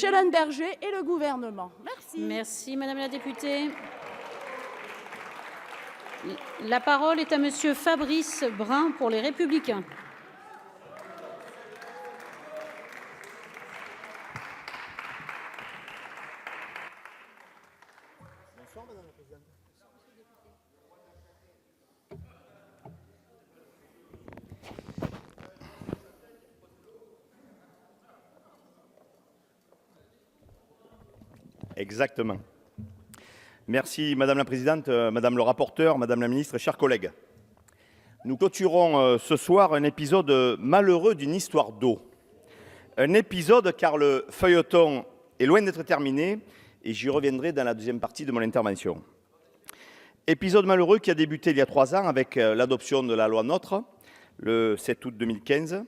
Schellenberger et le gouvernement. Merci. Merci, Madame la députée. La parole est à Monsieur Fabrice Brun pour les Républicains. Bonsoir, Madame la Présidente. Exactement. Merci Madame la Présidente, Madame le rapporteur, Madame la Ministre, chers collègues. Nous clôturons ce soir un épisode malheureux d'une histoire d'eau. Un épisode car le feuilleton est loin d'être terminé et j'y reviendrai dans la deuxième partie de mon intervention. Épisode malheureux qui a débuté il y a 3 ans avec l'adoption de la loi NOTRe, le 7 août 2015.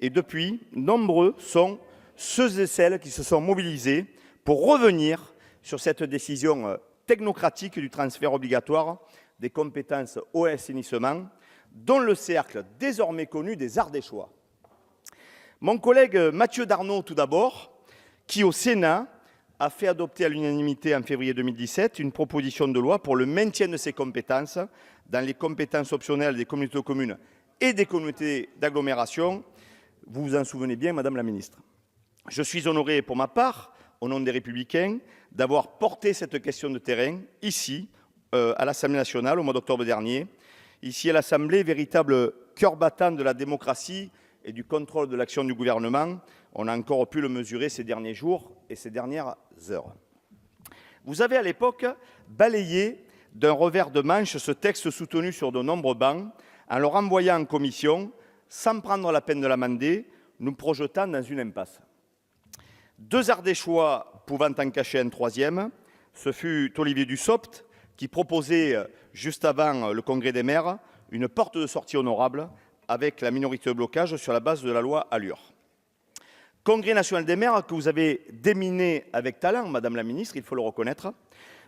Et depuis, nombreux sont ceux et celles qui se sont mobilisés pour revenir sur cette décision technocratique du transfert obligatoire des compétences eau et assainissement, dont le cercle désormais connu des Ardéchois. Mon collègue Mathieu Darnaud, tout d'abord, qui au Sénat a fait adopter à l'unanimité en février 2017 une proposition de loi pour le maintien de ces compétences dans les compétences optionnelles des communautés de communes et des communautés d'agglomération. Vous vous en souvenez bien, Madame la Ministre. Je suis honoré pour ma part, au nom des Républicains, d'avoir porté cette question de terrain ici, à l'Assemblée nationale, au mois d'octobre dernier. Ici, à l'Assemblée, véritable cœur battant de la démocratie et du contrôle de l'action du gouvernement. On a encore pu le mesurer ces derniers jours et ces dernières heures. Vous avez à l'époque balayé d'un revers de manche ce texte soutenu sur de nombreux bancs en le renvoyant en commission sans prendre la peine de l'amender, nous projetant dans une impasse. 2 Ardéchois pouvant en cacher un troisième, ce fut Olivier Dussopt qui proposait, juste avant le congrès des maires, une porte de sortie honorable avec la minorité de blocage sur la base de la loi Allure. Congrès national des maires que vous avez déminé avec talent, Madame la Ministre, il faut le reconnaître,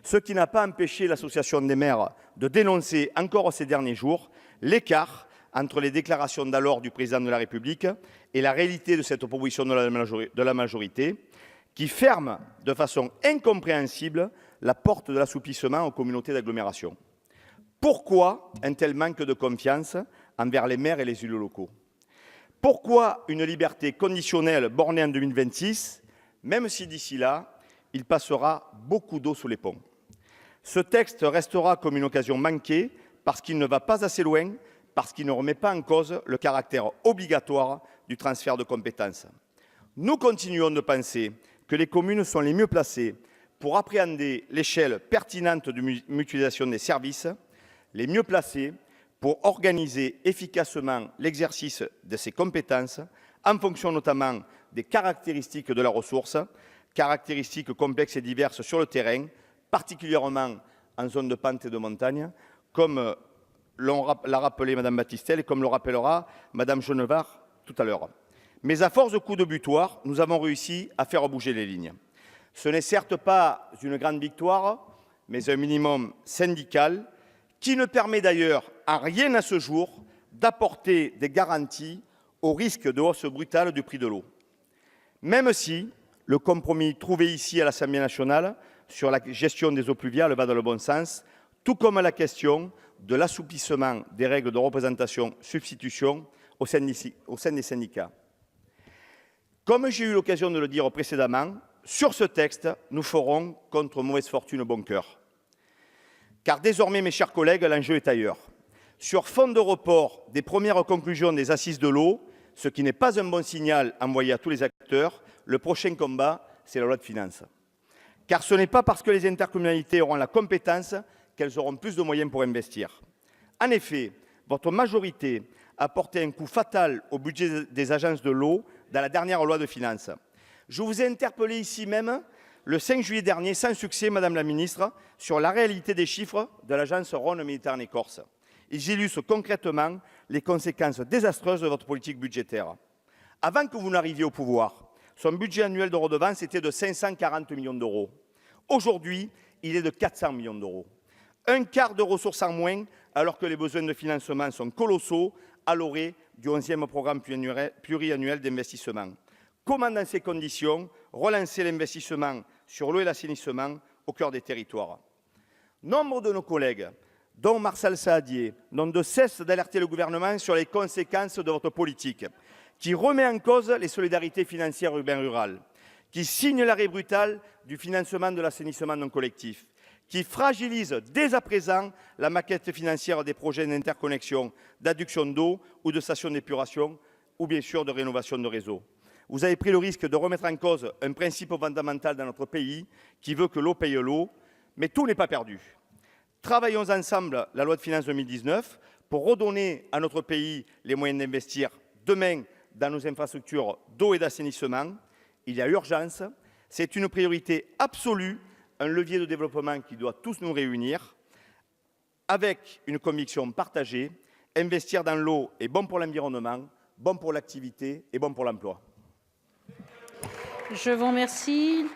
ce qui n'a pas empêché l'Association des maires de dénoncer encore ces derniers jours l'écart entre les déclarations d'alors du Président de la République et la réalité de cette proposition de la majorité, qui ferme de façon incompréhensible la porte de l'assouplissement aux communautés d'agglomération. Pourquoi un tel manque de confiance envers les maires et les élus locaux? Pourquoi une liberté conditionnelle bornée en 2026, même si d'ici là, il passera beaucoup d'eau sous les ponts? Ce texte restera comme une occasion manquée parce qu'il ne va pas assez loin, parce qu'il ne remet pas en cause le caractère obligatoire du transfert de compétences. Nous continuons de penser que les communes sont les mieux placées pour appréhender l'échelle pertinente de mutualisation des services, les mieux placées pour organiser efficacement l'exercice de ces compétences en fonction notamment des caractéristiques de la ressource, caractéristiques complexes et diverses sur le terrain, particulièrement en zone de pente et de montagne, comme l'a rappelé Mme Battistel et comme le rappellera Mme Genevard tout à l'heure. Mais à force de coups de butoir, nous avons réussi à faire bouger les lignes. Ce n'est certes pas une grande victoire, mais un minimum syndical qui ne permet d'ailleurs en rien à ce jour d'apporter des garanties au risque de hausse brutale du prix de l'eau. Même si le compromis trouvé ici à l'Assemblée nationale sur la gestion des eaux pluviales va dans le bon sens, tout comme la question de l'assouplissement des règles de représentation-substitution au sein des syndicats. Comme j'ai eu l'occasion de le dire précédemment, sur ce texte, nous ferons contre mauvaise fortune bon cœur. Car désormais, mes chers collègues, l'enjeu est ailleurs. Sur fond de report des premières conclusions des assises de l'eau, ce qui n'est pas un bon signal envoyé à tous les acteurs, le prochain combat, c'est la loi de finances. Car ce n'est pas parce que les intercommunalités auront la compétence qu'elles auront plus de moyens pour investir. En effet, votre majorité a porté un coup fatal au budget des agences de l'eau dans la dernière loi de finances. Je vous ai interpellé ici même le 5 juillet dernier, sans succès, Madame la Ministre, sur la réalité des chiffres de l'agence Rhône-Méditerranée-Corse. Ils illustrent concrètement les conséquences désastreuses de votre politique budgétaire. Avant que vous n'arriviez au pouvoir, son budget annuel de redevance était de 540 millions d'euros. Aujourd'hui, il est de 400 millions d'euros. Un quart de ressources en moins, alors que les besoins de financement sont colossaux à l'orée du 11e programme pluriannuel d'investissement. Comment, dans ces conditions, relancer l'investissement sur l'eau et l'assainissement au cœur des territoires? Nombre de nos collègues, dont Martial Saadier, n'ont de cesse d'alerter le gouvernement sur les conséquences de votre politique, qui remet en cause les solidarités financières urbain-rural, qui signe l'arrêt brutal du financement de l'assainissement non collectif, qui fragilise dès à présent la maquette financière des projets d'interconnexion, d'adduction d'eau ou de stations d'épuration, ou bien sûr de rénovation de réseaux. Vous avez pris le risque de remettre en cause un principe fondamental dans notre pays qui veut que l'eau paye l'eau, mais tout n'est pas perdu. Travaillons ensemble la loi de finances 2019 pour redonner à notre pays les moyens d'investir demain dans nos infrastructures d'eau et d'assainissement. Il y a urgence, c'est une priorité absolue, un levier de développement qui doit tous nous réunir, avec une conviction partagée, investir dans l'eau est bon pour l'environnement, bon pour l'activité et bon pour l'emploi. Je vous remercie.